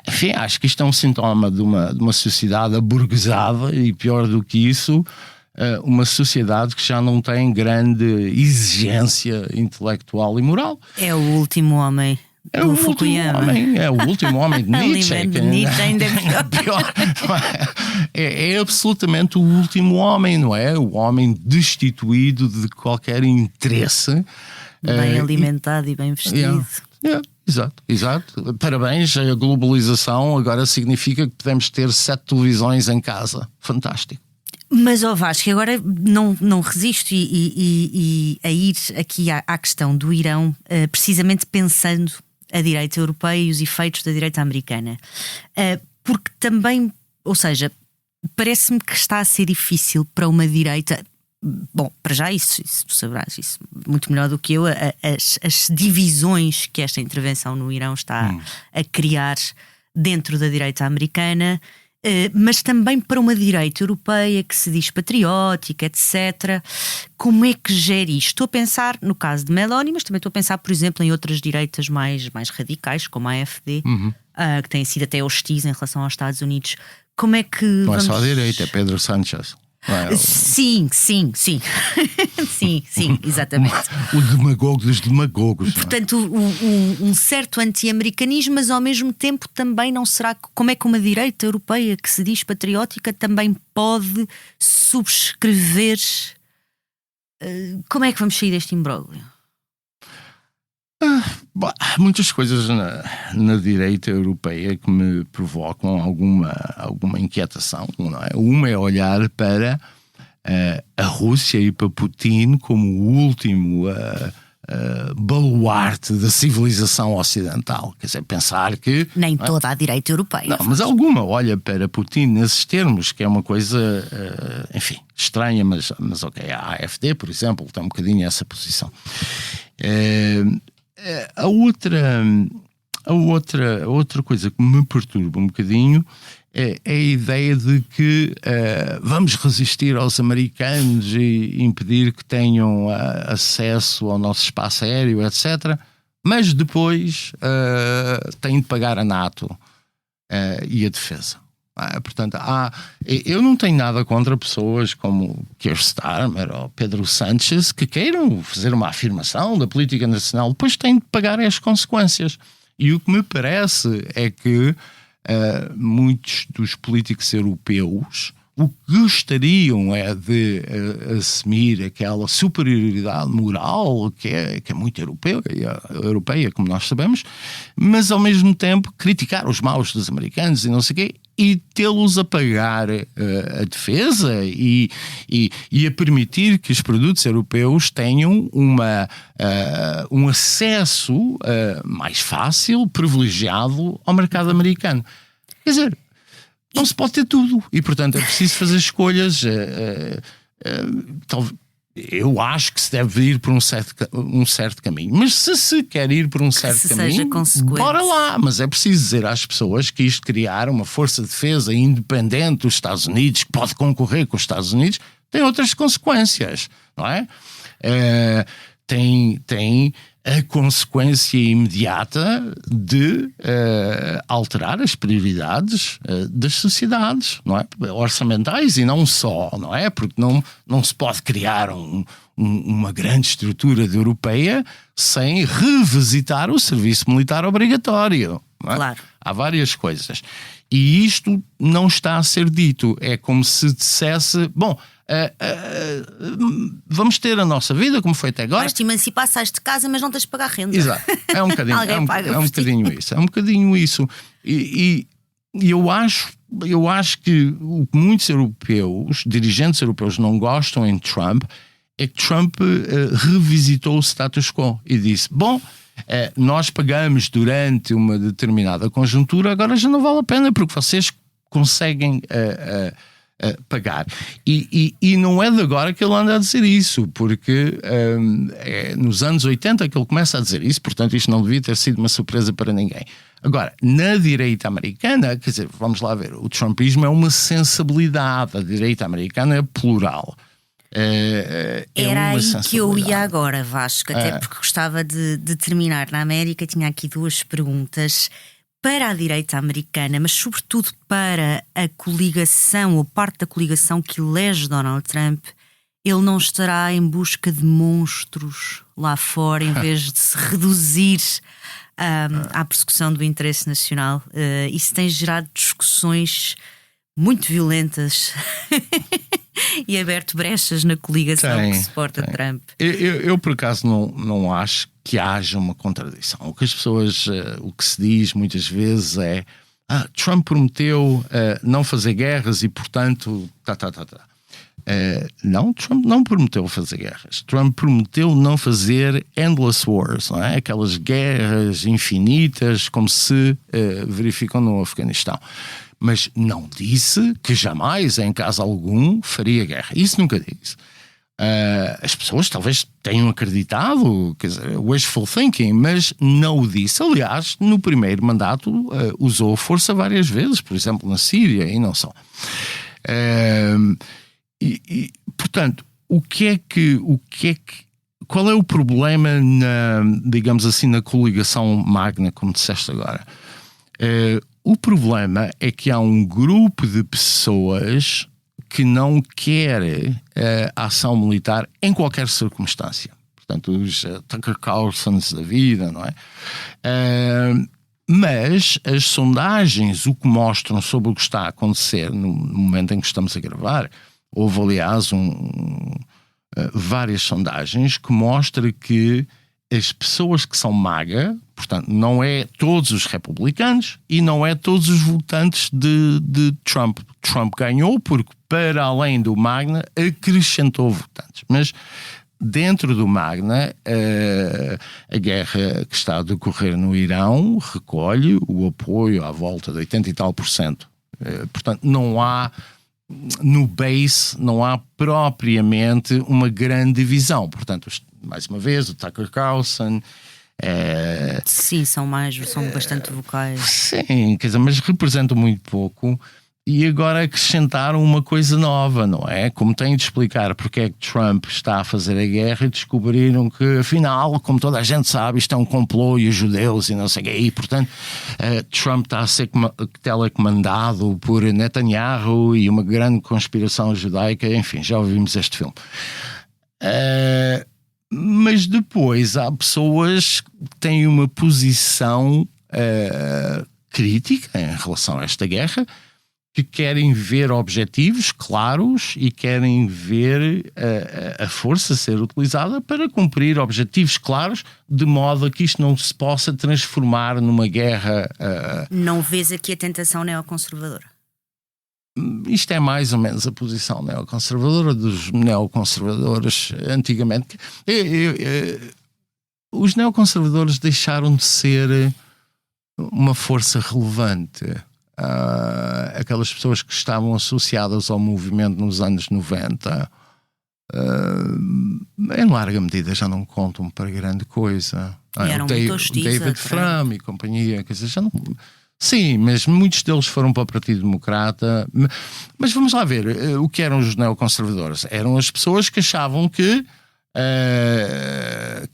enfim, acho que isto é um sintoma de uma sociedade aburguesada, e pior do que isso, uma sociedade que já não tem grande exigência intelectual e moral. É o último homem. É o último homem de Nietzsche. Nietzsche ainda é pior. É absolutamente o último homem, não é? O homem destituído de qualquer interesse. Bem alimentado e bem vestido. Exato. Parabéns, a globalização agora significa que podemos ter 7 televisões em casa. Fantástico. Mas, Vasco, agora não resisto a ir aqui à questão do Irão, precisamente pensando a direita europeia e os efeitos da direita americana. Porque também, ou seja, parece-me que está a ser difícil para uma direita. Bom, para já isso tu sabrás isso muito melhor do que eu, as divisões que esta intervenção no Irão está a criar dentro da direita americana, mas também para uma direita europeia que se diz patriótica, etc. Como é que gera isto? Estou a pensar no caso de Meloni, mas também estou a pensar, por exemplo, em outras direitas mais radicais, como a AfD, que têm sido até hostis em relação aos Estados Unidos. Como é que não é só a direita, é Pedro Sánchez. Sim, exatamente. O demagogo dos demagogos. Portanto, um certo anti-americanismo, mas ao mesmo tempo também não será. Como é que uma direita europeia que se diz patriótica também pode subscrever? Como é que vamos sair deste imbróglio? Há muitas coisas na direita europeia que me provocam alguma inquietação, não é? Uma é olhar para a Rússia e para Putin como o último baluarte da civilização ocidental. Quer dizer, pensar que... Nem toda a direita europeia. Não, mas alguma olha para Putin nesses termos, que é uma coisa, enfim, estranha, mas ok. A AfD, por exemplo, tem um bocadinho essa posição. A outra coisa que me perturba um bocadinho é a ideia de que vamos resistir aos americanos e impedir que tenham acesso ao nosso espaço aéreo, etc. Mas depois têm de pagar a NATO e a defesa. Portanto, eu não tenho nada contra pessoas como Keir Starmer ou Pedro Sánchez que queiram fazer uma afirmação da política nacional, depois têm de pagar as consequências. E o que me parece é que muitos dos políticos europeus o que gostariam é de assumir aquela superioridade moral que é muito europeia, como nós sabemos, mas ao mesmo tempo criticar os maus dos americanos e não sei o quê, e tê-los a pagar a defesa e a permitir que os produtos europeus tenham um acesso mais fácil, privilegiado ao mercado americano. Quer dizer, não se pode ter tudo e, portanto, é preciso fazer escolhas. Eu acho que se deve ir por um certo caminho, mas se quer ir por um certo caminho, bora lá. Mas é preciso dizer às pessoas que isto criar uma força de defesa independente dos Estados Unidos, que pode concorrer com os Estados Unidos, tem outras consequências, não é? Tem a consequência imediata de alterar as prioridades das sociedades, não é? Orçamentais e não só, não é? Porque não se pode criar uma grande estrutura europeia sem revisitar o serviço militar obrigatório. Não é? Claro. Há várias coisas. E isto não está a ser dito. É como se dissesse, bom, vamos ter a nossa vida como foi até agora. Vais te emancipar, sais de casa, mas não tens de pagar renda. Exato, é um bocadinho, é um bocadinho isso. E eu acho que o que muitos europeus, dirigentes europeus, não gostam em Trump é que Trump revisitou o status quo e disse, bom, nós pagamos durante uma determinada conjuntura, agora já não vale a pena porque vocês conseguem pagar. E não é de agora que ele anda a dizer isso, porque é nos anos 80 que ele começa a dizer isso, portanto isto não devia ter sido uma surpresa para ninguém. Agora, na direita americana, quer dizer, vamos lá ver, o trumpismo é uma sensibilidade, a direita americana é plural. Era aí que eu ia agora, Vasco, até porque gostava de terminar na América. Tinha aqui duas perguntas para a direita americana, mas sobretudo para a coligação, ou parte da coligação que elege Donald Trump. Ele não estará em busca de monstros lá fora, em vez de se reduzir à persecução do interesse nacional. Isso tem gerado discussões muito violentas e aberto brechas na coligação que suporta Trump. Eu por acaso não acho que haja uma contradição. O que as pessoas, o que se diz muitas vezes é Trump prometeu não fazer guerras e portanto não, Trump não prometeu fazer guerras. Trump prometeu não fazer endless wars, não é? Aquelas guerras infinitas como se verificam no Afeganistão. Mas não disse que jamais, em caso algum, faria guerra. Isso nunca disse. As pessoas talvez tenham acreditado, quer dizer, wishful thinking, mas não o disse. Aliás, no primeiro mandato usou força várias vezes, por exemplo, na Síria, e não só. Portanto, qual é o problema digamos assim, na coligação magna, como disseste agora? O problema é que há um grupo de pessoas que não quer a ação militar em qualquer circunstância. Portanto, os Tucker Carlsons da vida, não é? Mas as sondagens, o que mostram sobre o que está a acontecer no momento em que estamos a gravar, houve, aliás, várias sondagens que mostram que as pessoas que são MAGA, portanto, não é todos os republicanos e não é todos os votantes de Trump. Trump ganhou porque, para além do Magna, acrescentou votantes. Mas dentro do Magna, a guerra que está a decorrer no Irão recolhe o apoio à volta de 80 e tal %. Portanto, não há, no base, não há propriamente uma grande divisão. Portanto, mais uma vez, o Tucker Carlson... Sim, são bastante vocais. Sim, quer dizer, mas representam muito pouco. E agora acrescentaram uma coisa nova, não é? Como têm de explicar porque é que Trump está a fazer a guerra, e descobriram que, afinal, como toda a gente sabe, isto é um complô e os judeus e não sei o quê. E, portanto, Trump está a ser telecomandado por Netanyahu e uma grande conspiração judaica. Enfim, já ouvimos este filme. Mas depois há pessoas que têm uma posição crítica em relação a esta guerra, que querem ver objetivos claros e querem ver a força ser utilizada para cumprir objetivos claros, de modo a que isto não se possa transformar numa guerra... Não vês aqui a tentação neoconservadora? Isto é mais ou menos a posição neoconservadora dos neoconservadores antigamente. Os neoconservadores deixaram de ser uma força relevante. Aquelas pessoas que estavam associadas ao movimento nos anos 90, em larga medida já não contam para grande coisa. Eram muito hostis, David Frum e companhia, quer dizer, já não... Sim, mas muitos deles foram para o Partido Democrata. Mas vamos lá ver, o que eram os neoconservadores? Eram as pessoas que achavam que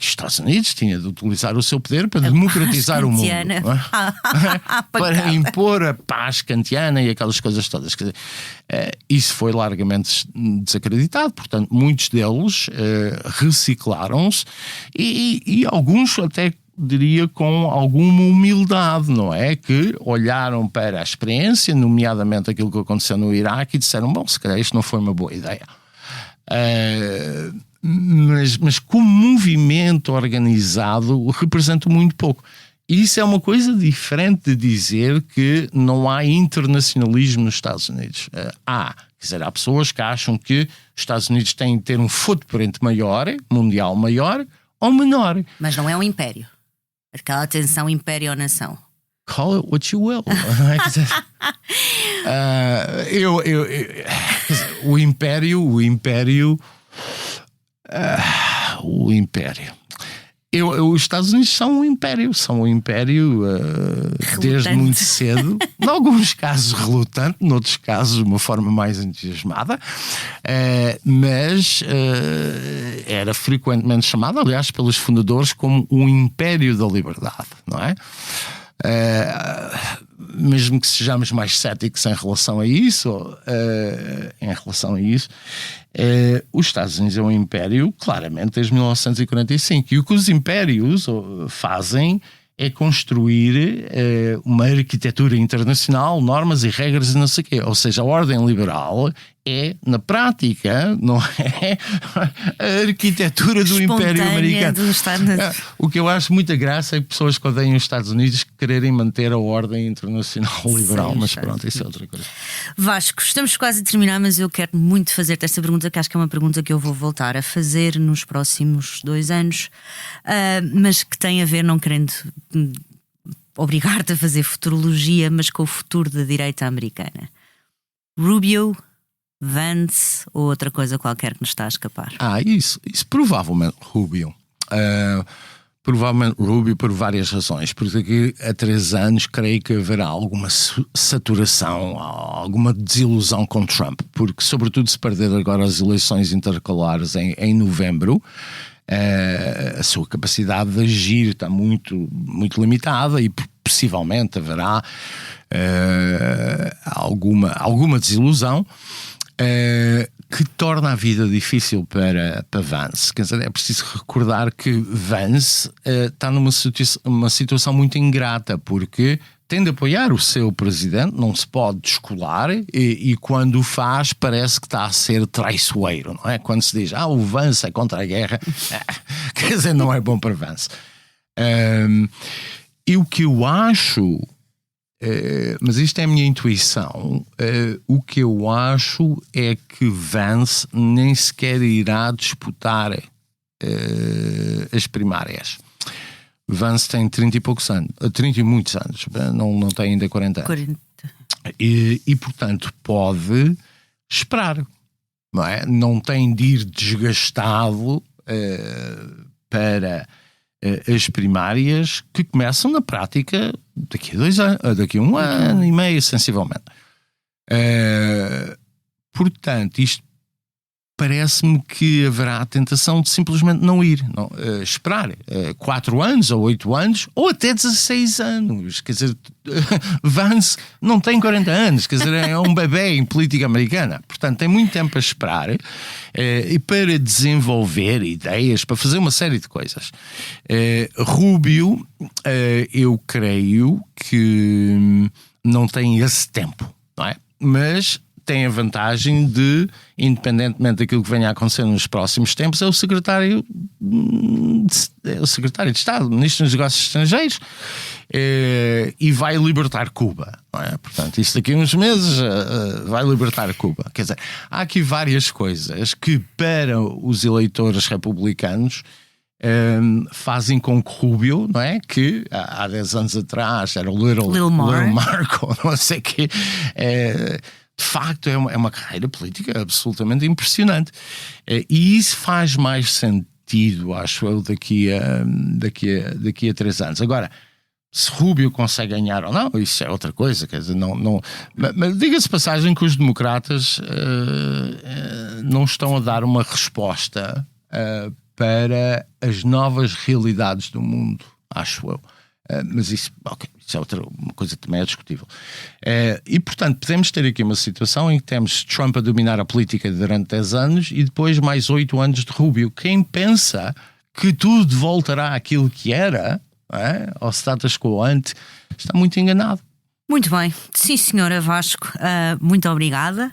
os Estados Unidos tinha de utilizar o seu poder para democratizar o mundo, para impor a paz kantiana e aquelas coisas todas. Quer dizer, isso foi largamente desacreditado. Portanto, muitos deles reciclaram-se e alguns até, diria, com alguma humildade, não é? Que olharam para a experiência, nomeadamente aquilo que aconteceu no Iraque, e disseram, bom, se calhar isto não foi uma boa ideia. Mas como movimento organizado representa muito pouco. E isso é uma coisa diferente de dizer que não há internacionalismo nos Estados Unidos. Quer dizer, há pessoas que acham que os Estados Unidos têm de ter um footprint maior, mundial maior ou menor. Mas não é um império. Aquela tensão império-nação. Call it what you will. O império. Os Estados Unidos são um império desde muito cedo, em alguns casos relutante, noutros casos de uma forma mais entusiasmada, mas era frequentemente chamado, aliás, pelos fundadores como um império da liberdade, não é? Mesmo que sejamos mais céticos em relação a isso, os Estados Unidos é um império claramente desde 1945, e o que os impérios fazem é construir uma arquitetura internacional, normas e regras e não sei o quê. Ou seja, a ordem liberal é, na prática, não é a arquitetura do Império Americano. O que eu acho muita graça é que pessoas que odeiam os Estados Unidos quererem manter a ordem internacional liberal. Sim, mas pronto, isso é outra coisa. Vasco, estamos quase a terminar, mas eu quero muito fazer-te esta pergunta, que acho que é uma pergunta que eu vou voltar a fazer nos próximos 2 anos, mas que tem a ver, não querendo obrigar-te a fazer futurologia, mas com o futuro da direita americana. Rubio, Vance ou outra coisa qualquer que nos está a escapar? Isso provavelmente Rubio. Provavelmente Rubio por várias razões. Porque daqui a 3 anos creio que haverá alguma saturação, alguma desilusão com Trump. Porque, sobretudo, se perder agora as eleições intercalares em novembro, a sua capacidade de agir está muito, muito limitada e possivelmente haverá alguma desilusão. Que torna a vida difícil para Vance. Quer dizer, é preciso recordar que Vance está numa situação muito ingrata, porque tem de apoiar o seu presidente, não se pode descolar, e quando o faz parece que está a ser traiçoeiro, não é? Quando se diz, o Vance é contra a guerra, quer dizer, não é bom para Vance. E o que eu acho... mas isto é a minha intuição. O que eu acho é que Vance nem sequer irá disputar as primárias. Vance tem 30 e poucos anos, 30 e muitos anos, não tem ainda 40 anos. 40. E portanto pode esperar, não é? Não tem de ir desgastado para as primárias, que começam na prática daqui a 2 anos, daqui a 1 ano e meio, sensivelmente. Portanto, isto parece-me que haverá a tentação de simplesmente não ir, esperar 4 anos ou 8 anos ou até 16 anos. Quer dizer, Vance não tem 40 anos, quer dizer, é um bebê em política americana. Portanto, tem muito tempo a esperar e para desenvolver ideias, para fazer uma série de coisas. Rubio, eu creio que não tem esse tempo, não é? Mas tem a vantagem de, independentemente daquilo que venha a acontecer nos próximos tempos, é o secretário de Estado, ministro dos Negócios Estrangeiros, e vai libertar Cuba, não é? Portanto, isso daqui a uns meses vai libertar Cuba. Quer dizer, há aqui várias coisas que para os eleitores republicanos fazem com que Rubio, não é? Que há 10 anos atrás era o Little Marco, não sei o quê, de facto é uma carreira política absolutamente impressionante. E isso faz mais sentido, acho eu, daqui a 3 anos. Agora, se Rubio consegue ganhar ou não, isso é outra coisa. Quer dizer, não, mas diga-se passagem que os democratas não estão a dar uma resposta para as novas realidades do mundo, acho eu. Mas isso é uma coisa que também é discutível. E, portanto, podemos ter aqui uma situação em que temos Trump a dominar a política durante 10 anos e depois mais 8 anos de Rubio. Quem pensa que tudo voltará àquilo que era, ao status quo ante, está muito enganado. Muito bem. Sim, senhora Vasco, muito obrigada.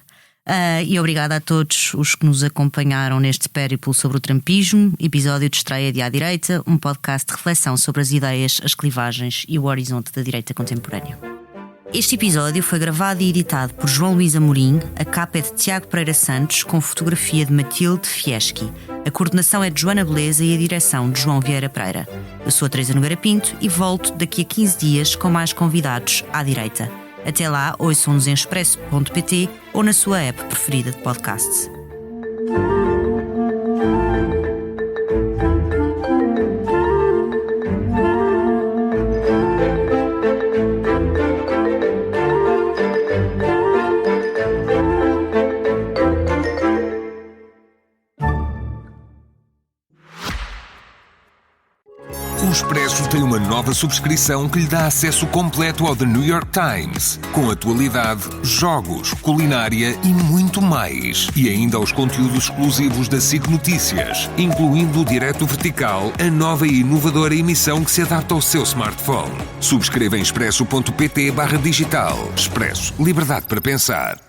E obrigada a todos os que nos acompanharam neste périplo sobre o trumpismo, episódio de estreia de À Direita, um podcast de reflexão sobre as ideias, as clivagens e o horizonte da direita contemporânea. Este episódio foi gravado e editado por João Luís Amorim, a capa é de Tiago Pereira Santos, com fotografia de Matilde Fieschi. A coordenação é de Joana Beleza e a direção de João Vieira Pereira. Eu sou a Teresa Nogueira Pinto e volto daqui a 15 dias com mais convidados à direita. Até lá, ouçam-nos em expresso.pt ou na sua app preferida de podcasts. O Expresso tem uma nova subscrição que lhe dá acesso completo ao The New York Times, com atualidade, jogos, culinária e muito mais. E ainda aos conteúdos exclusivos da SIC Notícias, incluindo o Direto Vertical, a nova e inovadora emissão que se adapta ao seu smartphone. Subscreva em expresso.pt/digital. Expresso. Liberdade para pensar.